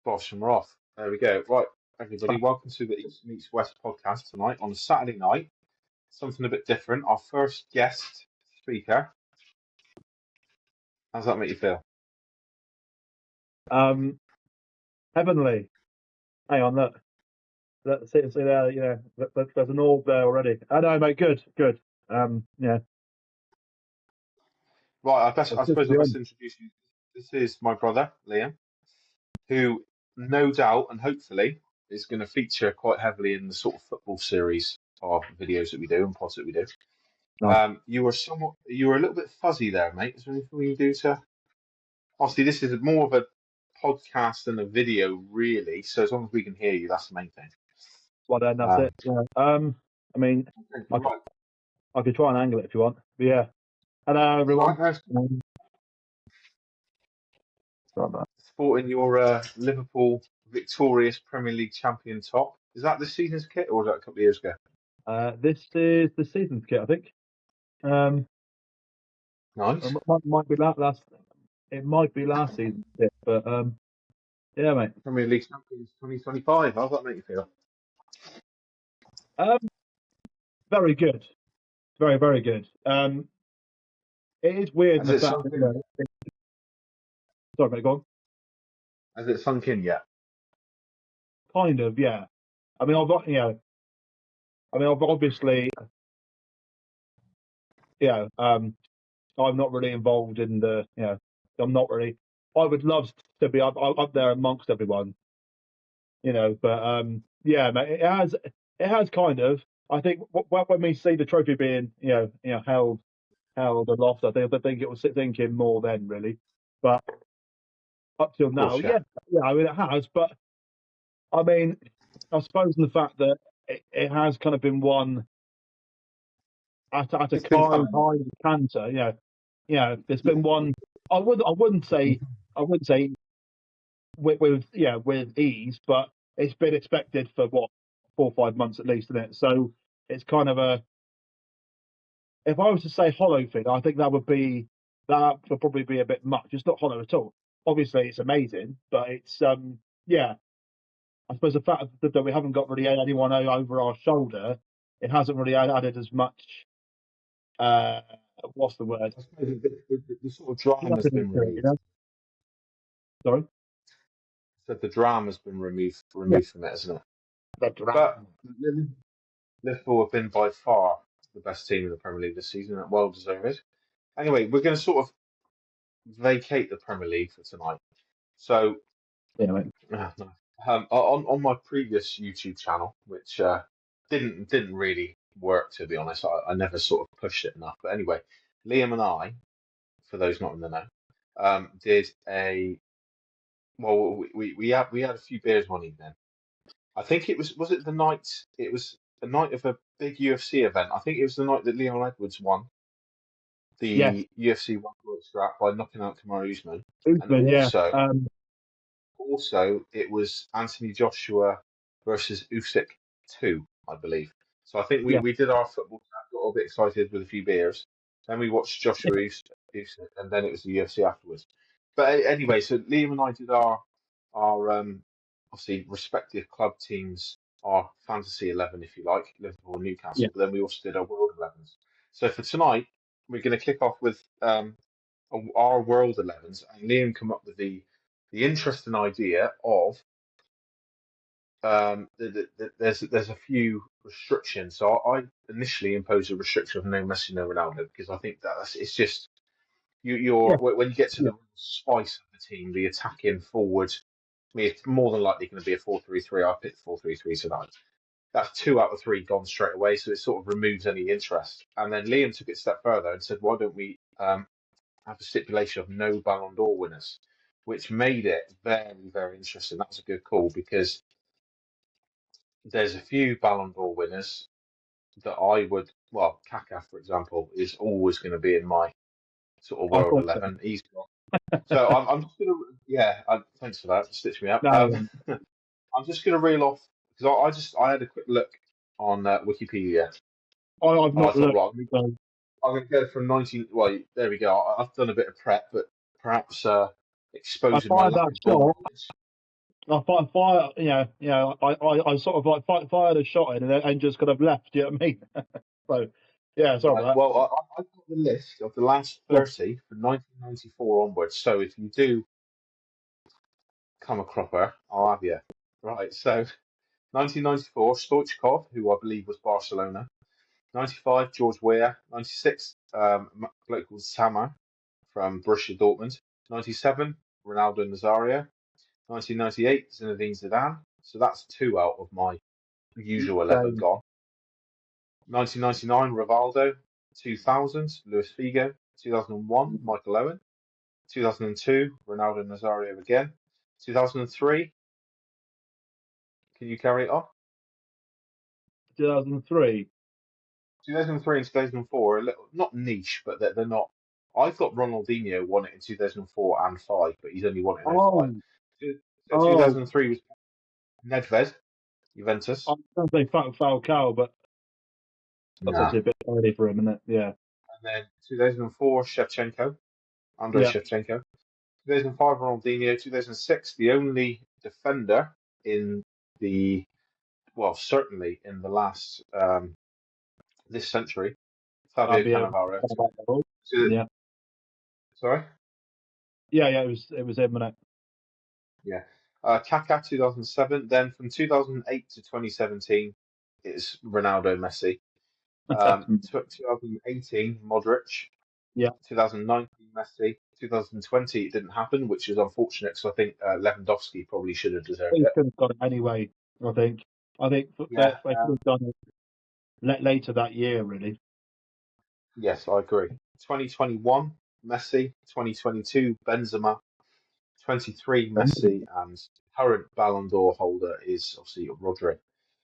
Bosh, and we're off. There we go. Right, everybody, welcome to the East Meets West podcast tonight on a Saturday night. Something a bit different. Our first guest speaker. How's that make you feel? Heavenly. Hang on, look. See there, there's an orb there already. I know, mate, good. Yeah. Right, I suppose I best introduce you. This is my brother, Liam, who no doubt and hopefully is going to feature quite heavily in the sort of football series of videos that we do and pods that we do. Nice. You were a little bit fuzzy there, mate. Is there anything we can do to? Obviously, this is more of a podcast than a video, really. So as long as we can hear you, that's the main thing. Well, then that's it. Yeah. I mean, I could try and angle it if you want. But yeah. Hello, everyone. Sporting your Liverpool victorious Premier League champion top. Is that this season's kit, or was that a couple of years ago? This is the season's kit, I think. Nice. It might be last. It might be last season's kit, but yeah, mate. Premier League champions 2025. How's that make you feel? Very good. Very, very good. It is weird. Sorry, mate, go on. Has it sunk in yet? Kind of, yeah. I mean, I've obviously, I'm not really involved in the, I'm not really. I would love to be up there amongst everyone, but yeah, mate, it has kind of. I think when we see the trophy being, held aloft, I think it was thinking more then, really. But up till now, yeah, I mean, it has. But I mean, I suppose in the fact that it has kind of been won at a kind canter, there's been one. I wouldn't say with ease, but it's been expected for 4 or 5 months at least, isn't it? So it's kind of if I was to say hollow thing, I think that would probably be a bit much. It's not hollow at all. Obviously, it's amazing, but it's I suppose the fact that we haven't got really anyone over our shoulder, it hasn't really added as much. What's the word? I suppose the sort of drama has been removed. Sorry? I said the drama has been removed from it, isn't it? The drama. But Liverpool have been by far the best team in the Premier League this season, and well deserved. Anyway, we're going to sort of vacate the Premier League for tonight. So, on my previous YouTube channel, which didn't really work, to be honest, I never sort of pushed it enough. But anyway, Liam and I, for those not in the know, did we had a few beers one evening. I think it was it the night? It was a night of a big UFC event. I think it was the night that Leon Edwards won the UFC World Strap by knocking out Kamaru Usman. Also, it was Anthony Joshua versus Usyk 2, I believe. So I think we did our football chat, got a bit excited with a few beers. Then we watched Joshua Usyk, and then it was the UFC afterwards. But anyway, so Liam and I did our obviously respective club teams, our fantasy 11, if you like, Liverpool and Newcastle. Yeah. But then we also did our World 11s. So for tonight, we're going to kick off with our World 11s, and Liam come up with the interesting idea of there's a few restrictions. So I initially imposed a restriction of no Messi, no Ronaldo, because I think it's just when you get to the spice of the team, the attacking forward. I mean, it's more than likely going to be a 4-3-3. I picked 4-3-3 tonight. That's 2 out of 3 gone straight away, so it sort of removes any interest. And then Liam took it a step further and said, why don't we have a stipulation of no Ballon d'Or winners, which made it very, very interesting. That was a good call, because there's a few Ballon d'Or winners that I would, Kaká, for example, is always going to be in my sort of World 11. So. He's gone. So I'm just going to, thanks for that, stitch me up. No, I'm just going to reel off, because I had a quick look on Wikipedia. I've not looked. I'm going to go from 19, there we go. I've done a bit of prep, but perhaps exposing my lack of knowledge. fire, I sort of like fired a shot in and just kind of left. You know what I mean? So, yeah, sorry Right. about Well, I've got the list of the last that. 30 from 1994 onwards. So if you do come a cropper, I'll have you. Right. So 1994, Stoichkov, who I believe was Barcelona. 95, George Weah. 96, a bloke called Sammer from Borussia Dortmund. 97, Ronaldo Nazario. 1998, Zinedine Zidane. So that's two out of my usual 11 Okay, gone. 1999, Rivaldo. 2000, Luis Figo. 2001, Michael Owen. 2002, Ronaldo Nazario again. 2003, can you carry it on? 2003. 2003 and 2004 are a little, not niche, but they're not. I thought Ronaldinho won it in 2004 and 5, but he's only won it in '05. Oh, So oh, 2003 was Nedved, I Juventus. was going to say Falcao, but that's Nah. obviously a bit early for him, isn't it? Yeah, And then 2004, Shevchenko, Andrei yeah. Shevchenko. 2005, Ronaldinho. 2006, the only defender in the, well, certainly in the last, this century, Fabio Fabio. Cannavaro. To- Yeah, sorry? yeah. It was him, wasn't Yeah. Kaká 2007. Then from 2008 to 2017, it's Ronaldo, Messi. it? 2018, Modric. Yeah, 2019, Messi. 2020, it didn't happen, which is unfortunate because I think Lewandowski probably should have deserved he it. could have got it anyway. I think. I think Yeah. they could have done it later that year, really. Yes, I agree. 2021, Messi. 2022, Benzema. 23, Messi, and current Ballon d'Or holder is obviously Rodri.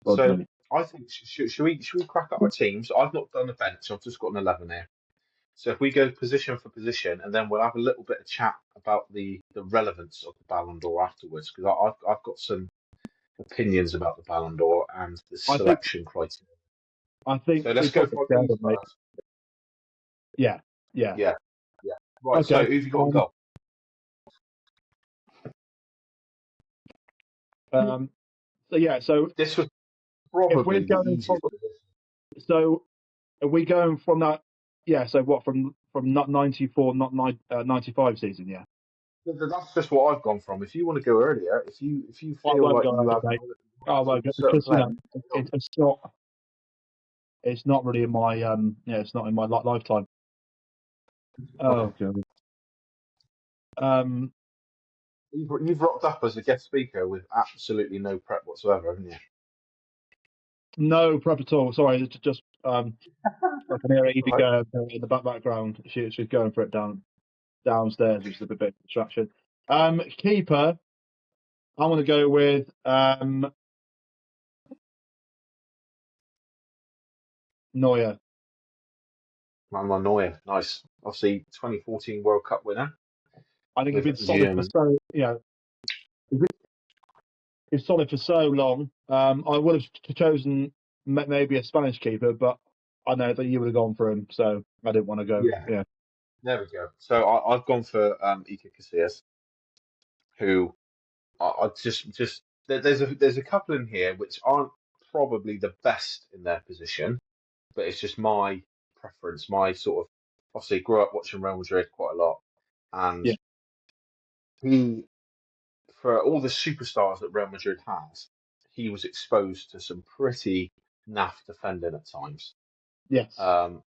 So Rodri. I think should we crack at our teams? I've not done a bench. I've just got an 11 here. So if we go position for position, and then we'll have a little bit of chat about the relevance of the Ballon d'Or afterwards, because I've got some opinions about the Ballon d'Or and the I think. selection criteria. I So think we let's go probably for our together, teams mate. first. Yeah, yeah. Yeah, yeah. Right. So Okay. who've you got in goal? Um. So yeah. So This was if we're probably the going from, easiest position. so are we going from that? Yeah. So what from not 94, not 95 season? Yeah. That's just what I've gone from. If you want to go earlier, if you I feel won't like go you early, have mate. I won't some go certain because players, it's not really in my it's not in my lifetime. okay. Oh god. Um. You've rocked up as a guest speaker with absolutely no prep whatsoever, haven't you? No prep at all. Sorry, it's just I can hear Evie Right. go in the background. She's going for it downstairs, which is a bit of a distraction. Keeper, I want to go with Neuer. Manuel Neuer, nice. Obviously, 2014 World Cup winner I think he's with been solid for Germany. so he's been he's solid for so long. I would have chosen maybe a Spanish keeper, but I know that you would have gone for him, so I didn't want to go. Yeah, Yeah, there we go. So I've gone for Iker Casillas, who I just there's a couple in here which aren't probably the best in their position, but it's just my preference, my sort of obviously grew up watching Real Madrid quite a lot, and yeah, he for all the superstars that Real Madrid has, he was exposed to some pretty naff defending at times. yes, And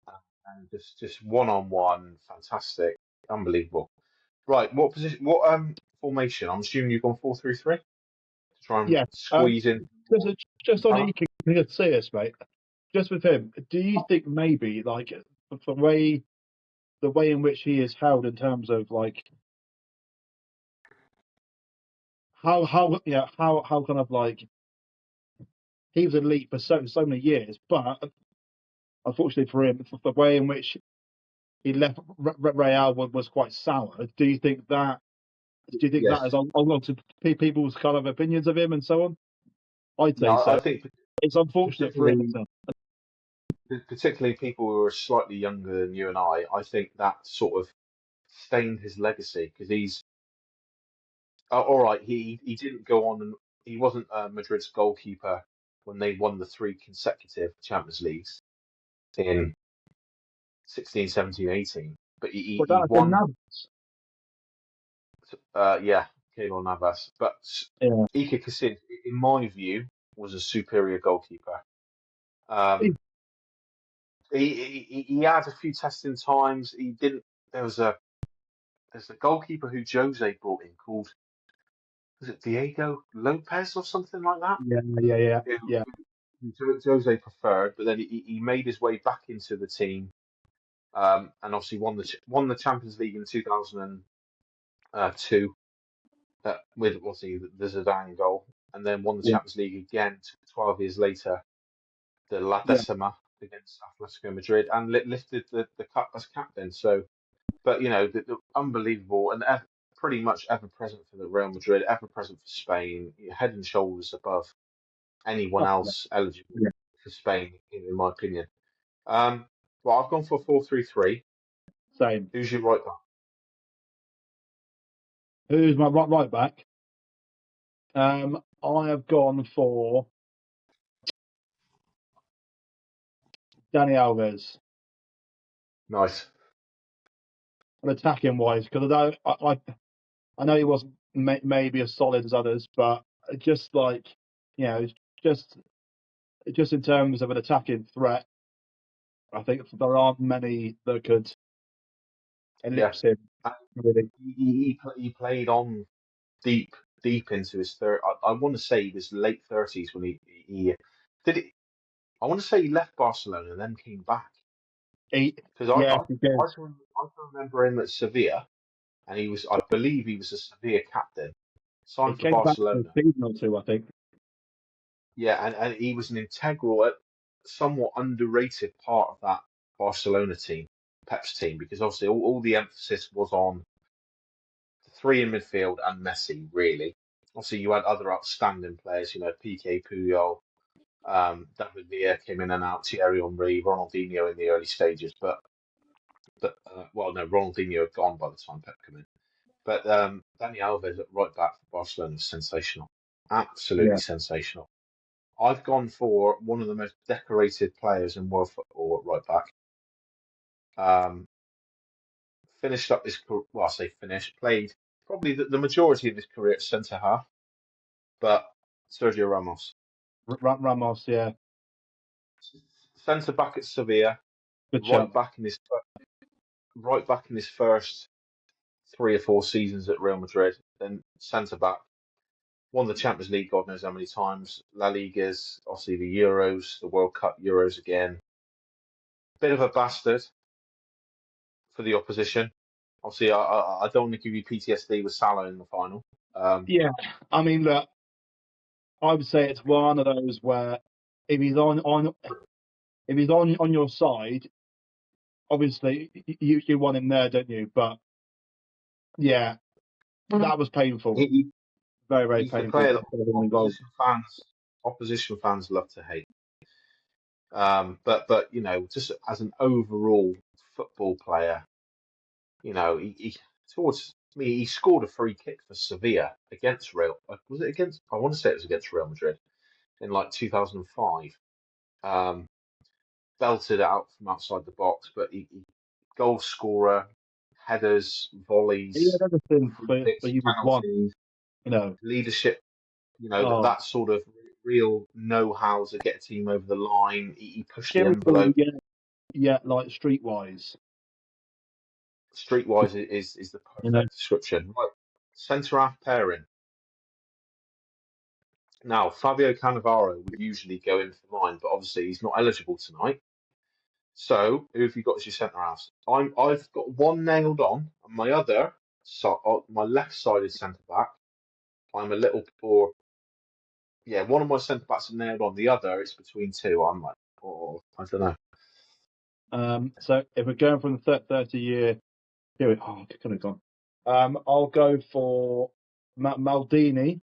just one on one, fantastic, unbelievable. Right, what position? What formation? I'm assuming you've gone 4-3-3 to try and yeah. Um, squeeze in just just on talent. Iker Casillas, mate. Just with him, do you think maybe like the way in which he is held in terms of like how kind of like he was elite for so many years, but unfortunately for him, the way in which he left Real was quite sour. Do you think that has Yes. altered people's kind of opinions of him and so on? I'd No, say I so. think It's unfortunate for him. particularly particularly people who are slightly younger than you and I think that sort of stained his legacy because all right, he didn't go on, and he wasn't Madrid's goalkeeper when they won the three consecutive Champions Leagues in 16, 17, 18. But But he that's a won, Navas. yeah, Keylor Navas. But Yeah. Iker Casillas, in my view, was a superior goalkeeper. Um, he had a few testing times. He didn't. There was a there's a goalkeeper who Jose brought in called, was it Diego Lopez or something like that? Yeah, yeah, yeah, yeah, Who Jose preferred, but then he made his way back into the team, and obviously won the Champions League in 2002 with obviously the Zidane goal, and then won the yeah, Champions League again 12 years later, the La yeah. Decima against Atletico Madrid, and lifted the cup as captain. So, but the unbelievable and pretty much ever present for the Real Madrid, ever present for Spain, head and shoulders above anyone Oh, else eligible yeah. for Spain, in my opinion. Um, well, I've gone for 4-3-3. Same. Who's your right back? Who's my right back? I have gone for Danny Alves, Nice. an attacking wise, because I know he wasn't maybe as solid as others, but just like you know, just just in terms of an attacking threat, I think there aren't many that could Yeah. ellipse him. And Really, he played on deep, deep into his third. I want to say he was late 30s when he did it. I want to say he left Barcelona and then came back he because yeah, he did. I can remember him at Sevilla, and I believe he was a Sevilla captain, He signed for came back for a Barcelona. season or two, I think. Yeah, and he was an integral, somewhat underrated part of that Barcelona team, Pep's team, because obviously all the emphasis was on the three in midfield and Messi, really. Obviously, you had other outstanding players, PK Puyol, David Villa came in and out, Thierry Henry, Ronaldinho in the early stages, but well, no, Ronaldinho had gone by the time Pep came in. But Dani Alves at right back for Barcelona was sensational, absolutely Yeah, sensational. I've gone for one of the most decorated players in world football at right back. Um, Finished up his career, well, I say finished, played probably the majority of his career at centre half, but Sergio Ramos, Ramos. Yeah, centre back at Sevilla, good right shout. back in his right back in his first 3 or 4 seasons at Real Madrid, then centre back. Won the Champions League, God knows how many times. La Ligas, obviously the Euros, the World Cup Euros again. Bit of a bastard for the opposition. Obviously, I don't want to give you PTSD with Salah in the final. Yeah, I mean, look, I would say it's one of those where if he's on your side, obviously you want him there, don't you? But yeah, that was painful, he, very very he's the painful player that for everyone involved. opposition fans love to hate. But just as an overall football player, he towards me he scored a free kick for Sevilla against Real. Was it against? I want to say it was against Real Madrid in like 2005. Um, Belted it out from outside the box, but he goal scorer, headers, He had volleys, everything free for kicks, you would want, penalties, you know. leadership. Oh, That sort of real know-how to get a team over the line. He pushed the skillful, envelope. yeah, like streetwise, Streetwise is the you know. perfect description. Right, centre half pairing. Now, Fabio Cannavaro would usually go in for mine, but obviously he's not eligible tonight. So, who have you got as your centre halves? I've got one nailed on, and my other, my left-sided centre back, I'm a little, or yeah, one of my centre backs are nailed on. The other, it's between two. I'm like, oh, I don't know. So if we're going from the 30-year period, oh, I could have gone. I'll go for Maldini.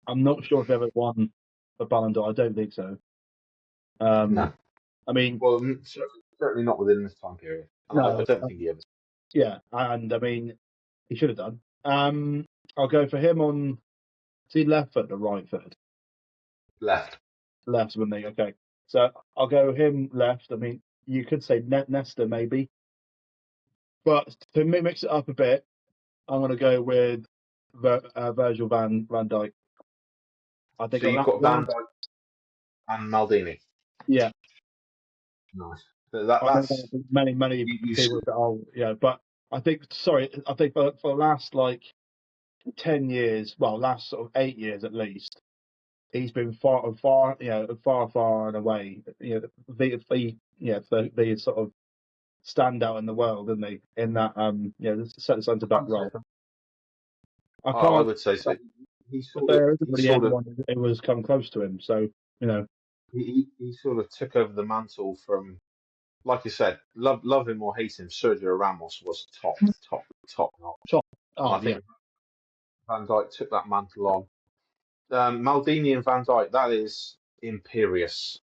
I'm not sure if he ever won a Ballon d'Or. I don't think so. No. I mean, Well, certainly not within this time period. And I no, don't think he ever. yeah, and I mean, he should have done. I'll go for him on. Is he left foot or right foot? Left. Left, wouldn't he? Okay. So I'll go him left. I mean, you could say Nesta maybe, but to mix it up a bit, I'm going to go with Virgil van Dijk. I think So on you've that got Van last, Dijk and Maldini. yeah, Nice. I know That's that many you. people say, oh, yeah, but I think, sorry, I think for the last like 10 years, well, last sort of 8 years at least, he's been far and away, the sort of standout in the world, isn't he? In that, the centre back role. I I can't. would say so. There isn't He really sort of anyone who was come close to him. So you know, he sort of took over the mantle from, like you said, love him or hate him. Sergio Ramos was top notch, top. and Oh I yeah, think Van Dijk took that mantle on. Maldini and Van Dijk, that is imperious.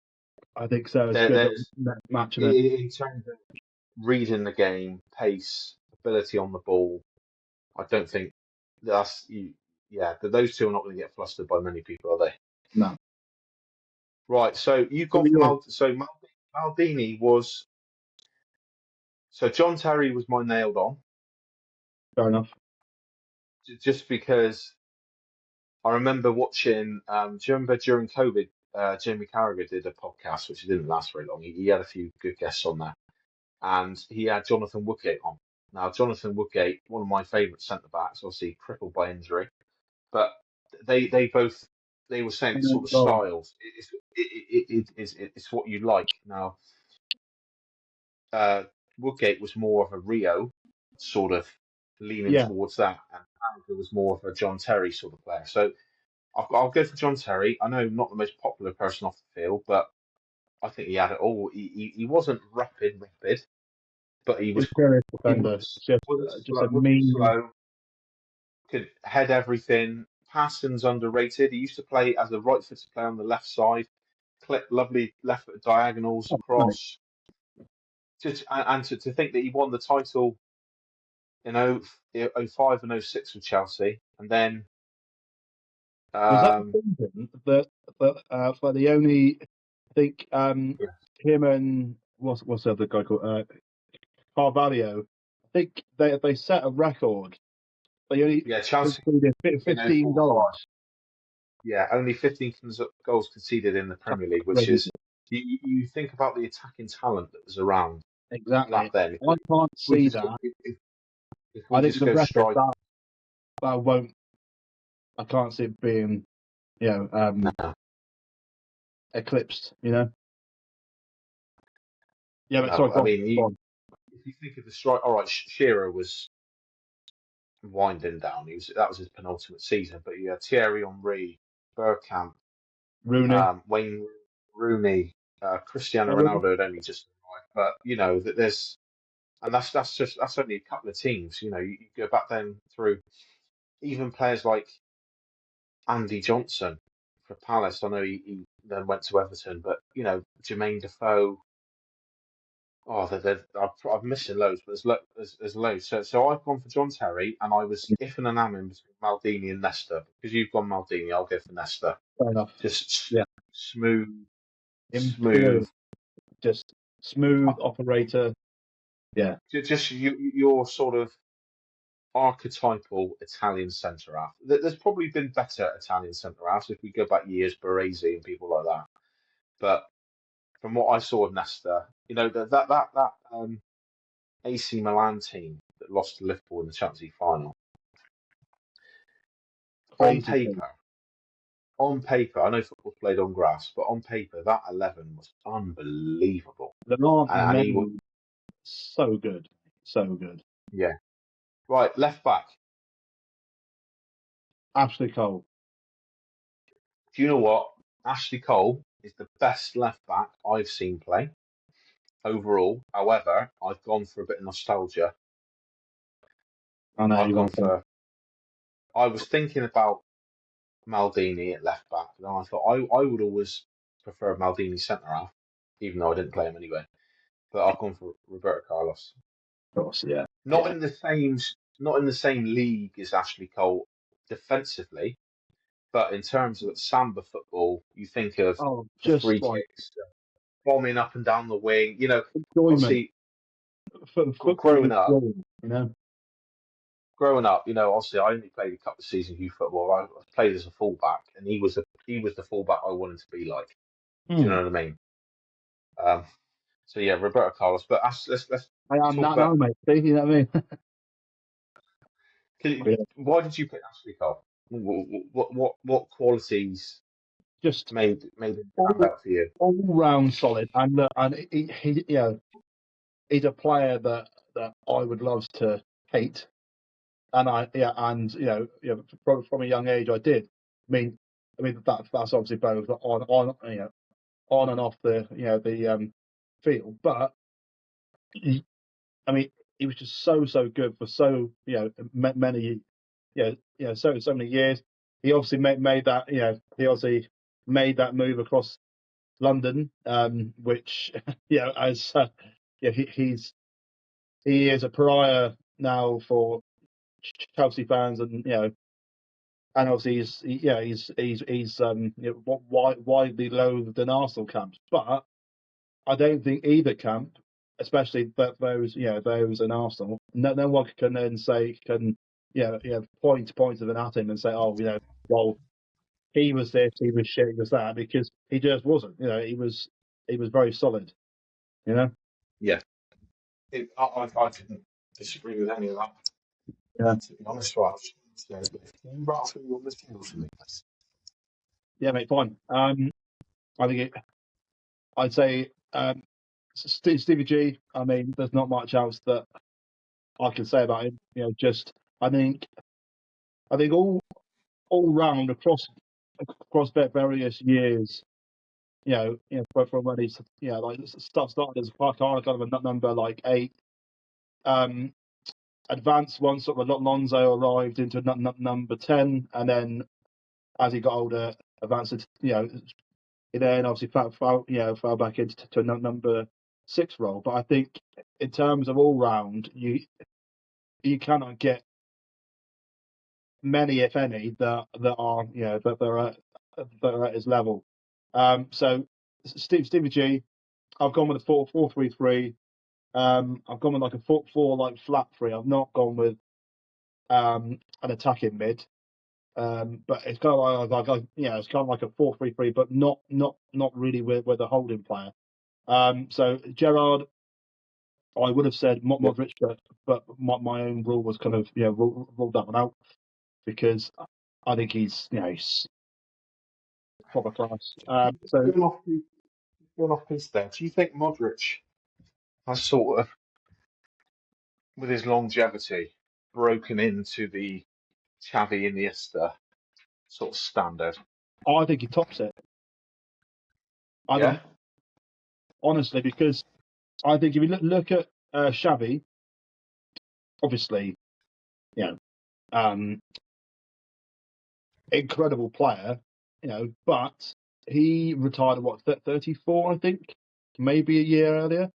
I think so. It's a good little There's match in it. in terms of reading the game, pace, ability on the ball. I don't think that's you. Yeah, those two are not going to get flustered by many people, are they? No, Right. So you've who are gone for yours? Maldini was so John Terry was my nailed on Fair enough. just because I remember watching. Do you remember during COVID, Jamie Carragher did a podcast which didn't last very long. He had a few good guests on there, and he had Jonathan Woodgate on. Now, Jonathan Woodgate, one of my favourite centre backs, obviously crippled by injury, but they both they were saying it's sort of Well, styles. It's what you like. Now, uh, Woodgate was more of a Rio sort of leaning yeah, towards that, and Carragher was more of a John Terry sort of player. So I'll go for John Terry. I know not the most popular person off the field, but I think he had it all. He wasn't rapid, but he was imperious he defender. Just a wasn't mean. slow. Could head everything. Passing's underrated. He used to play as a right-footed player on the left side. Clip lovely left-foot diagonals Oh, mate. across. To think that he won the title in 05 and 06 with Chelsea, and then Was that the um, season that for the only I think yeah, him and what's the other guy called Carvalho? I think they set a record. They only yeah, Chelsea conceded in 15 04-05. goals. Yeah, only 15 goals conceded in the Premier League, which Crazy. is you think about the attacking talent that was around back Exactly. then. I can't We see just that. if we I think just the go record strike, that won't. I can't see it being, you know, no, eclipsed. You know. Yeah, but sorry, no. go I on. mean, Go on. if you think of the strike, all right, Shearer was winding down. That was his penultimate season, but you had Thierry Henry, Bergkamp, Rooney. Wayne Rooney, Cristiano Rooney. Ronaldo had only just arrived, but you know that there's and that's only a couple of teams. You know, you go back then through even players like Andy Johnson for Palace. I know he then went to Everton, but you know Jermaine Defoe. Oh, I'm missing loads, but there's loads. So I've gone for John Terry, and I was if and enamored between Maldini and Nesta. Because you've gone Maldini, I'll go for Nesta. Fair enough. Just Yeah. smooth, Imperial. smooth. Just smooth operator. Yeah. Just your sort of archetypal Italian centre half. There's probably been better Italian centre halves if we go back years, Baresi and people like that. But from what I saw of Nesta, you know that AC Milan team that lost to Liverpool in the Champions League final. On Crazy thing. paper, I know football's played on grass, but on paper that 11 was unbelievable. There aren't And he was, many so good. So good. yeah. Right, left back. Ashley Cole. Do you know what? Ashley Cole is the best left back I've seen play overall. However, I've gone for a bit of nostalgia. I know I've you gone want to think. for. I was thinking about Maldini at left back, and I thought I would always prefer Maldini centre half, even though I didn't play him anyway. But I've gone for Roberto Carlos. Of course, yeah. Not Yeah. in the same, not in the same league as Ashley Cole. defensively, but in terms of Samba football, you think of Oh, the just free like kicks, bombing up and down the wing. enjoyment. Obviously, Football is growing up, enjoyment. obviously I only played a couple of seasons of youth football. I played as a fullback, and he was the fullback I wanted to be like. Do you know what I mean? Um, so yeah, Roberto Carlos. But let's I am talk not about. now, mate. See, you know what I mean? Yeah. Why did you pick Ashley Cole? What qualities Just made him stand all out for you? all round solid, and he he's a player that I would love to hate, and from a young age I did. I mean that's obviously both on and off the field, but he, I mean he was just so good for many so many years. He obviously made that made that move across London, which as he is a pariah now for Chelsea fans, and obviously he's widely loathed in Arsenal camps. But I don't think either camp, especially those in Arsenal, no one can then say point of an at him and say, oh, well, he was this, he was shit, he was that, because he just wasn't. He was very solid. You know. Yeah, I couldn't disagree with any of that. Yeah. To be honest, right? Can you rattle through your midfield for me, please? Yeah, mate. Fine. I think I'd say Stevie G. I mean, there's not much else that I can say about him. Just I think all round across various years. From when he's like started as kind of a number like 8. Advanced once sort of Lonzo arrived into number 10, and then as he got older, advanced he then obviously fell back into to a number 6 role. But I think in terms of all round, you cannot get many, if any, that are that are at his level. So Stevie G, I've gone with a 4-4-3-3. I've gone with like a 4 like flat 3. I've not gone with an attacking mid. But it's kind of it's kind of like a 4-3-3, but not really with a holding player. So Gerard, I would have said Yeah, Modric, but my own rule was kind of ruled that one out because I think he's proper class. So going off, going off piece there. Do you think Modric has sort of, with his longevity, broken into the Xavi Iniesta sort of standard? I think he tops it. I Yeah, think honestly because I think if you look at Xavi, obviously, you know, um, incredible player, but he retired at what 34, I think, maybe a year earlier.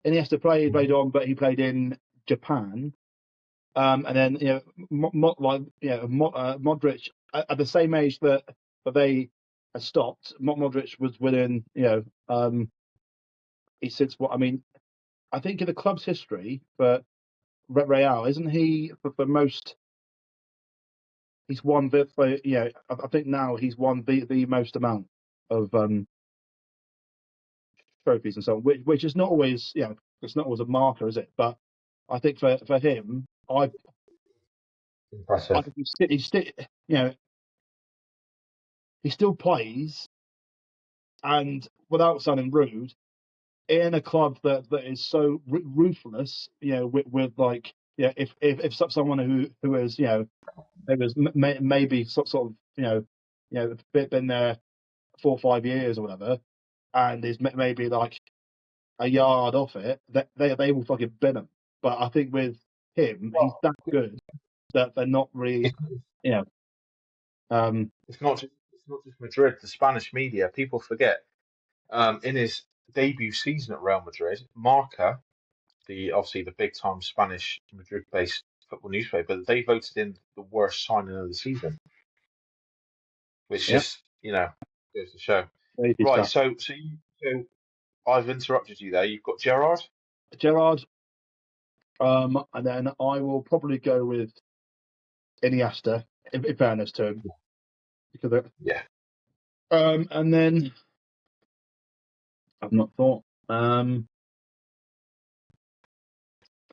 Iniesta played on, but he played in Japan. And then Modric at the same age that they had stopped. Modric was within he's since what I mean. I think in the club's history for Real, isn't he for most? He's won I think now he's won the most amount of trophies and so on, which is not always it's not always a marker, is it? But I think for him, I impressive. think he's still he still plays, and without sounding rude, in a club that is so ruthless, with like if someone who is it was maybe sort of been there 4 or 5 years or whatever, and is maybe like a yard off it, that they will fucking bin him. But I think with him, he's Well, that good that they're not really, it's, you know. Um, it's not just Madrid. The Spanish media, people forget. In his debut season at Real Madrid, Marca, the obviously the big time Spanish Madrid-based football newspaper, they voted in the worst signing of the season, which Yeah, just goes to show. crazy Right, stuff. so I've interrupted you there. You've got Gerard. Gerard, and then I will probably go with Iniesta, in fairness to him, because Yeah, and then I've not thought.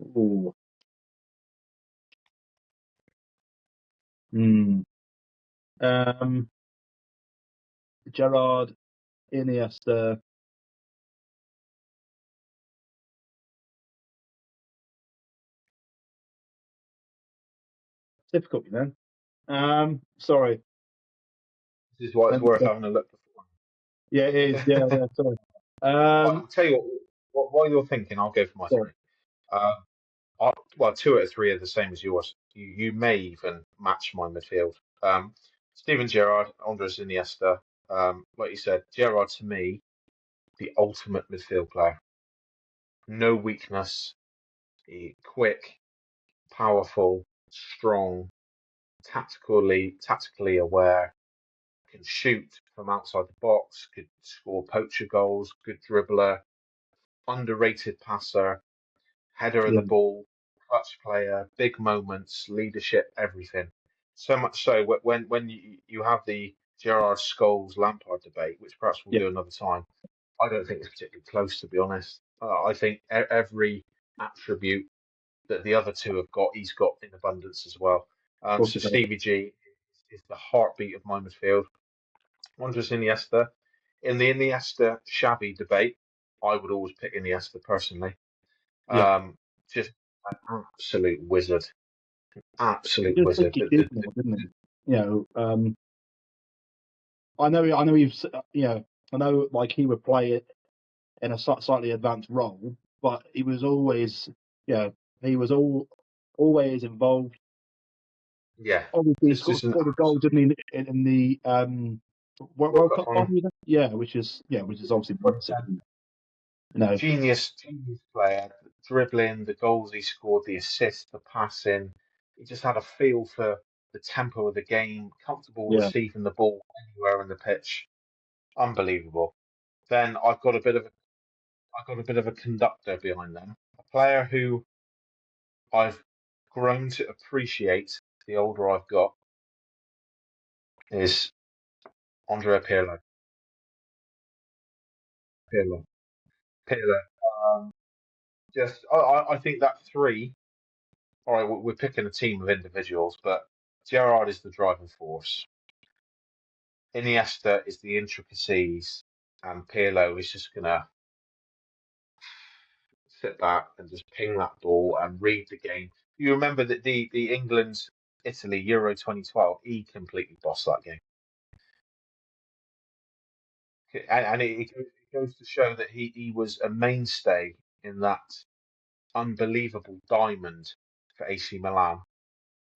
Ooh, hmm, um, Gerard, Iniesta. Difficult, you know. Sorry. this is why it's Let me worth think. having a look Yeah, it is. Yeah, before. yeah. Sorry. Right, I'll tell you while you're thinking, I'll go for my Sorry. three. Uh, well, two out of three are the same as yours. You may even match my midfield. Steven Gerrard, Andres Iniesta. Like you said, Gerrard to me, the ultimate midfield player. No weakness. Quick, powerful, strong, tactically aware. Can shoot from outside the box. Could score poacher goals. Good dribbler. Underrated passer. Header of Yeah, the ball, clutch player, big moments, leadership, everything. So much so when you have the Gerrard Scholes Lampard debate, which perhaps we'll yeah. do another time, I don't think it's particularly close, to be honest. I think every attribute that the other two have got, he's got in abundance as well. Of course So it does. Stevie G is the heartbeat of my midfield. Andres Iniesta. In the Iniesta shabby debate, I would always pick Iniesta personally. Yeah. Um, just an absolute wizard, He absolute just think wizard. he did more, didn't he? You know, I know he's, I know like he would play it in a slightly advanced role, but he was always, you know, he was always involved. Yeah, Obviously, he just an scored a goal, absolute didn't he, in the World World Cup Cup final. final? Yeah, which is obviously massive. You know, Genius player, dribbling, the goals he scored, the assists, the passing. He just had a feel for the tempo of the game, comfortable yeah, receiving the ball anywhere in the pitch. Unbelievable. Then I've got a bit of a conductor behind them, a player who I've grown to appreciate the older I've got is Andrea Pirlo. Pirlo. Pirlo. Um, I think that three. All right, we're picking a team of individuals, but Gerrard is the driving force. Iniesta is the intricacies, and Pirlo is just gonna sit back and just ping that ball and read the game. You remember that the England Italy Euro 2012, he completely bossed that game, and it goes to show that he was a mainstay in that unbelievable diamond for AC Milan.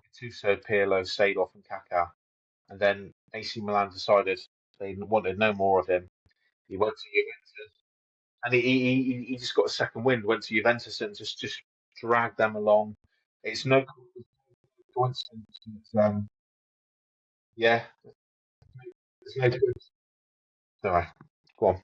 Gattuso, Pirlo, Seedorf, and Kaká. And then AC Milan decided they wanted no more of him. He went to Juventus, and he just got a second wind. Went to Juventus and just dragged them along. It's no coincidence. Yeah, it's no coincidence. Sorry, go on.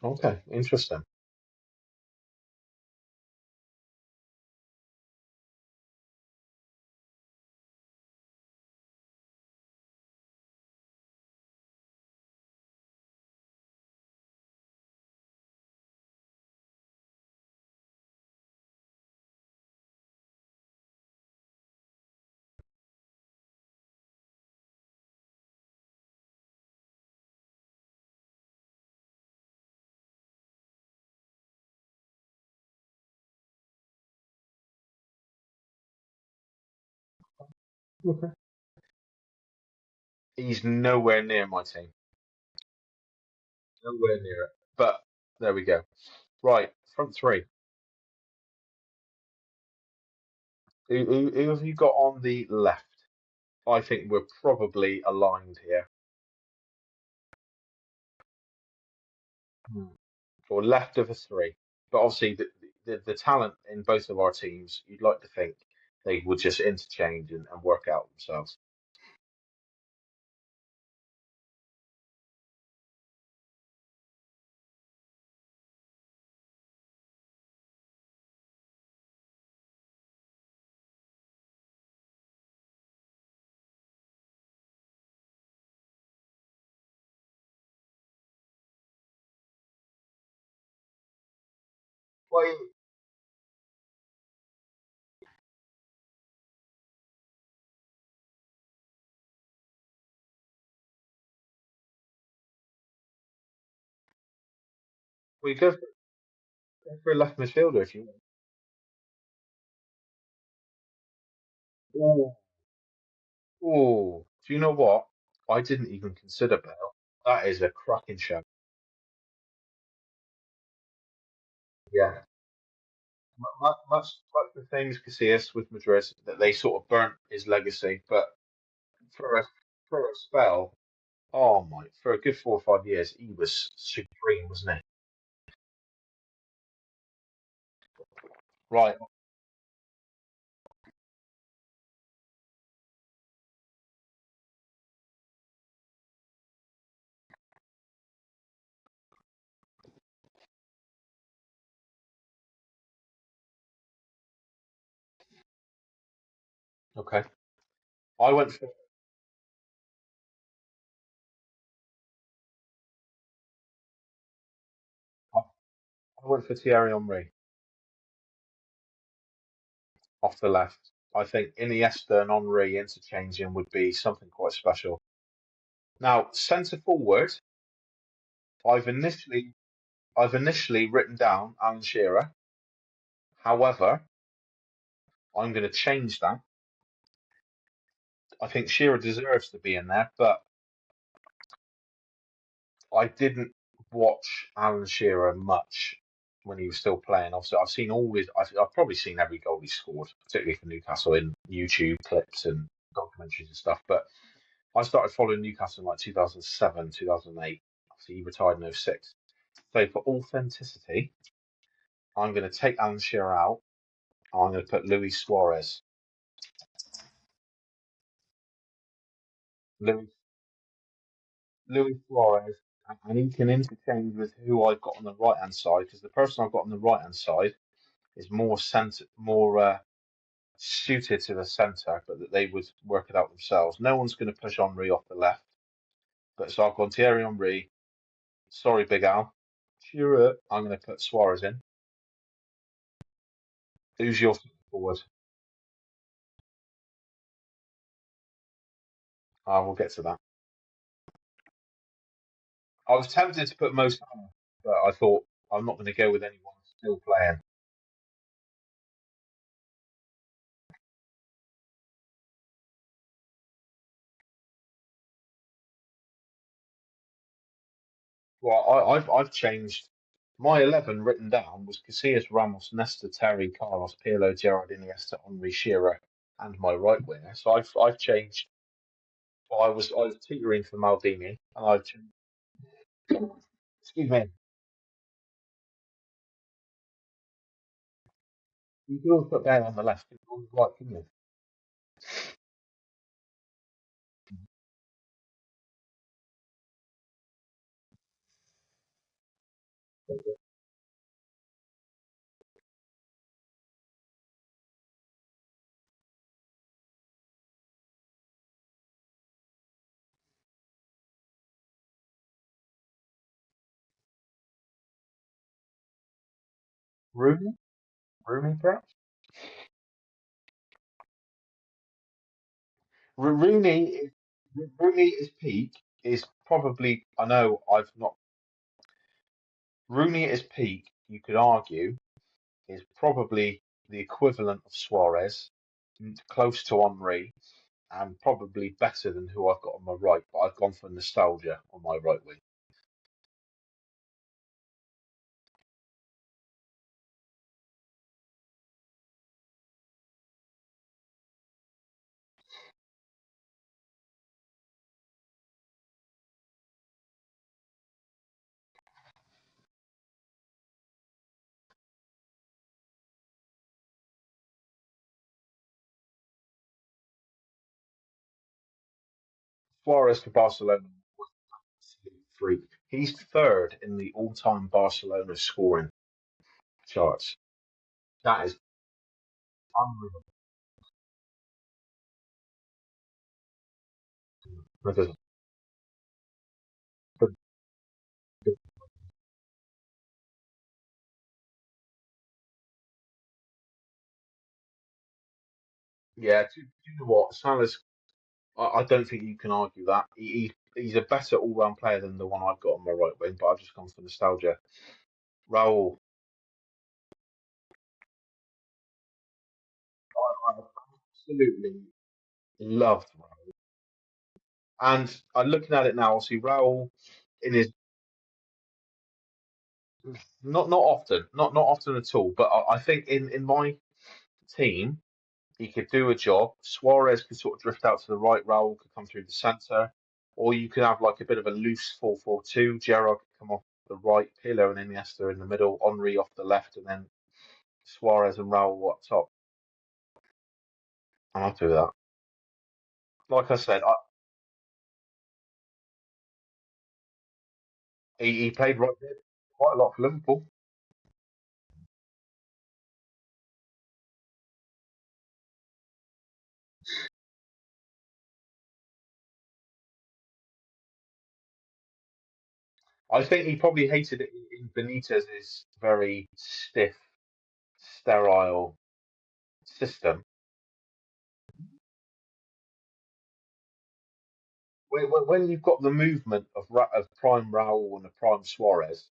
Okay, interesting. Okay. He's nowhere near my team. Nowhere near it. But there we go. Right, front three. Who have you got on the left? I think we're probably aligned here. Hmm. Or left of the three. But obviously, the talent in both of our teams, you'd like to think they would just interchange and work out themselves. Well, we go for a left midfielder if you want. Oh, do you know what? I didn't even consider Bale. That is a cracking show. Yeah. Much the same as Casillas with Madrid, that they sort of burnt his legacy. But for a for a spell, oh my, for a good 4 or 5 years, he was supreme, wasn't he? Right. Okay. I went for I went for Thierry Henry off the left. I think Iniesta and Henry interchanging would be something quite special. Now, centre forward, I've initially I've initially written down Alan Shearer. However, I'm going to change that. I think Shearer deserves to be in there, but I didn't watch Alan Shearer much when he was still playing. Obviously, I've seen all his. I've probably seen every goal he scored, particularly for Newcastle in YouTube clips and documentaries and stuff. But I started following Newcastle in like 2007, 2008. Obviously, he retired in '06. So for authenticity, I'm going to take Alan Shearer out. I'm going to put Luis Suarez. Luis Luis Suarez, and he can interchange with who I've got on the right hand side because the person I've got on the right hand side is more centre, more suited to the centre, but that they would work it out themselves. No one's going to push Henri off the left, but so I've gone Thierry Henry. Sorry, Big Al. Cheer up. I'm going to put Suarez in. Who's your forward? We'll get to that. I was tempted to put Mo Salah, but I thought I'm not going to go with anyone still playing. Well, I've changed my 11 written down was Casillas, Ramos, Nesta, Terry, Carlos, Pirlo, Gerrard, Iniesta, Henri, Shearer, and my right winger. So I've changed. Well, I was teetering for Maldini, and I've changed. Excuse me. You could always put Ben on the left, on the right, couldn't you? Rooney, Rooney, perhaps. Rooney, Rooney, peak is probably. I know I've not. Rooney at his peak, you could argue, is probably the equivalent of Suarez, close to Henri, and probably better than who I've got on my right. But I've gone for nostalgia on my right wing. Suarez for Barcelona was an absolute freak. He's third in the all-time Barcelona scoring charts. That is unreal. Because- but- but- Yeah, do you know what? Salah's. I don't think you can argue that. He's a better all-round player than the one I've got on my right wing, but I've just gone for nostalgia. Raul, I absolutely loved Raul. And I'm looking at it now, obviously Raul in his not often, not often at all, but I think in my team he could do a job. Suarez could sort of drift out to the right, Raul could come through the centre, or you could have like a bit of a loose 4-4-2. Gerrard could come off the right, Pirlo and Iniesta in the middle, Henri off the left, and then Suarez and Raul up top. I'm happy with that. Like I said, he played right there quite a lot for Liverpool. I think he probably hated it in Benitez's very stiff, sterile system. When you've got the movement of prime Raul and a prime Suarez,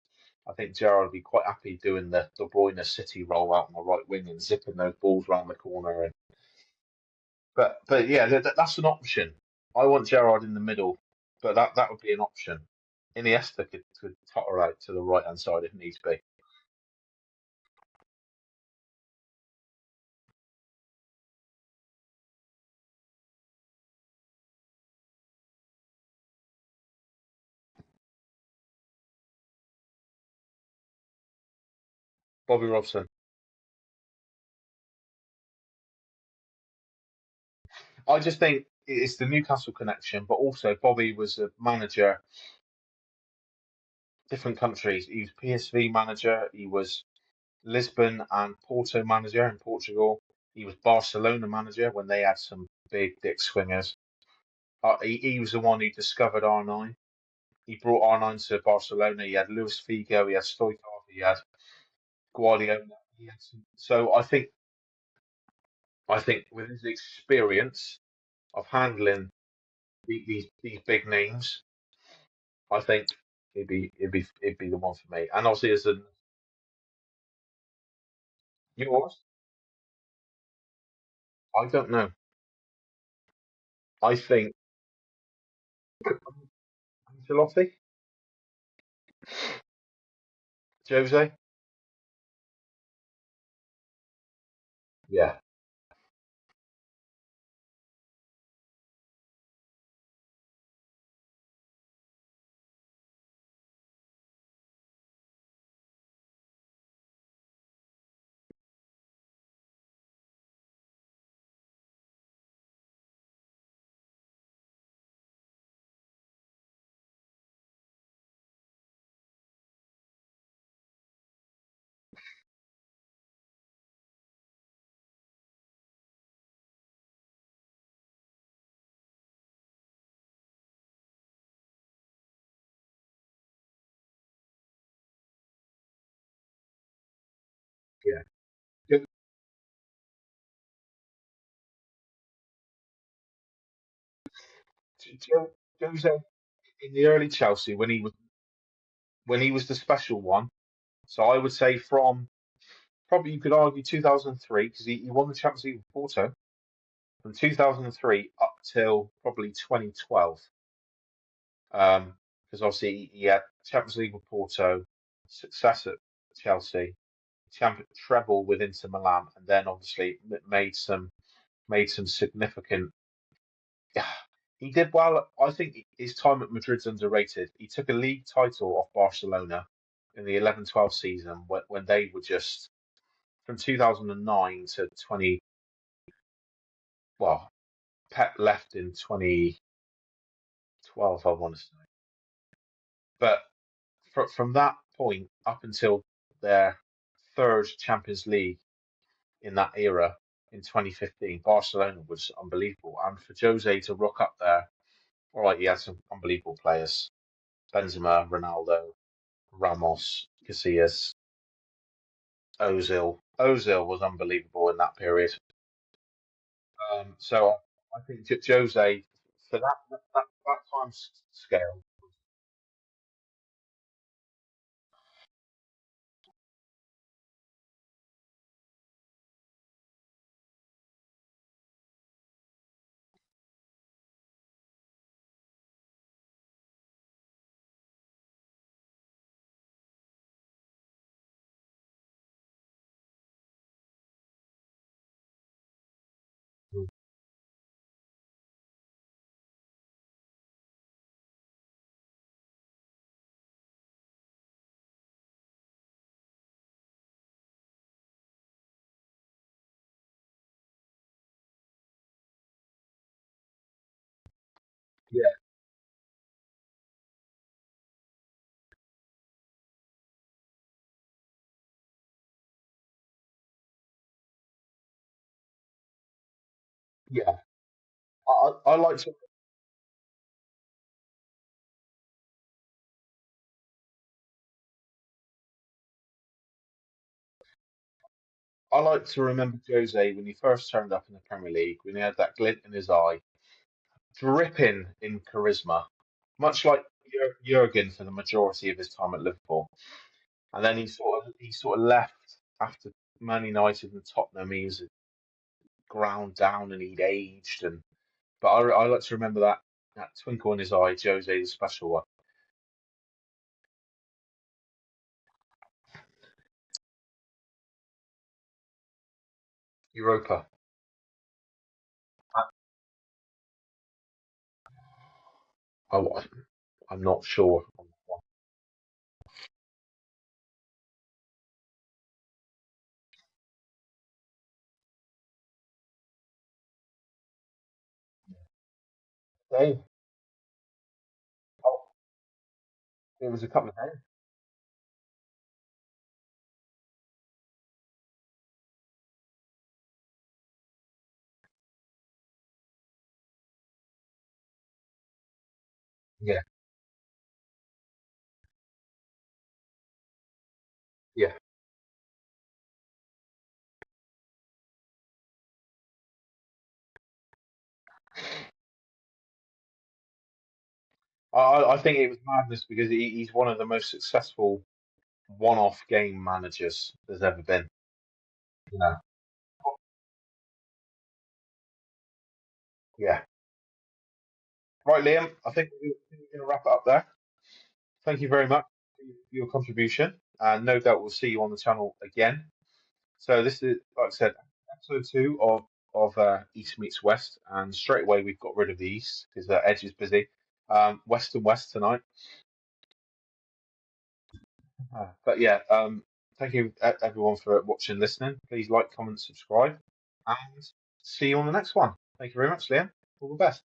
I think Gerrard would be quite happy doing the De Bruyne City roll out on the right wing and zipping those balls round the corner. And but yeah, that's an option. I want Gerrard in the middle, but that would be an option. Iniesta could totter out to the right hand side if needs be. Bobby Robson. I just think it's the Newcastle connection, but also Bobby was a manager, different countries. He was PSV manager. He was Lisbon and Porto manager in Portugal. He was Barcelona manager when they had some big dick swingers. He was the one who discovered R9. He brought R9 to Barcelona. He had Luis Figo, he had Stoichkov, he had Guardiola. He had so I think with his experience of handling these big names, I think it'd be the one for me. And obviously, as a yours, I don't know. I think Ancelotti, Jose. Yeah, yeah. Jose in the early Chelsea when he was the special one. So I would say from probably you could argue 2003 because he won the Champions League with Porto from 2003 up till probably 2012. Because obviously he had Champions League with Porto, success at Chelsea, champion treble with Inter Milan, and then obviously made some significant. Yeah, he did well. I think his time at Madrid's underrated. He took a league title off Barcelona in the 11-12 season when they were just from 2009 to 20. Well, Pep left in 20. 12, I want to say. But from that point up until their third Champions League in that era in 2015, Barcelona was unbelievable. And for Jose to rock up there, all right, he had some unbelievable players: Benzema, Ronaldo, Ramos, Casillas, Ozil. Ozil was unbelievable in that period. So I think Jose, for that time scale, yeah, yeah. I like to remember Jose when he first turned up in the Premier League, when he had that glint in his eye, dripping in charisma, much like Jurgen for the majority of his time at Liverpool. And then he sort of left after Man United and Tottenham. He was ground down and he'd aged. And but I like to remember that twinkle in his eye, Jose the special one. Europa. I, I, I'm not sure. Dave, oh, it was a couple of days. Yeah, yeah. I think it was madness because he's one of the most successful one-off game managers there's ever been. Yeah, yeah. Right, Liam. I think we're going to wrap it up there. Thank you very much for your contribution, and no doubt we'll see you on the channel again. So this is, like I said, episode two of East meets West, and straight away we've got rid of the East because Edge is busy. West and West tonight. But yeah, thank you everyone for watching, listening. Please like, comment, subscribe, and see you on the next one. Thank you very much, Liam. All the best.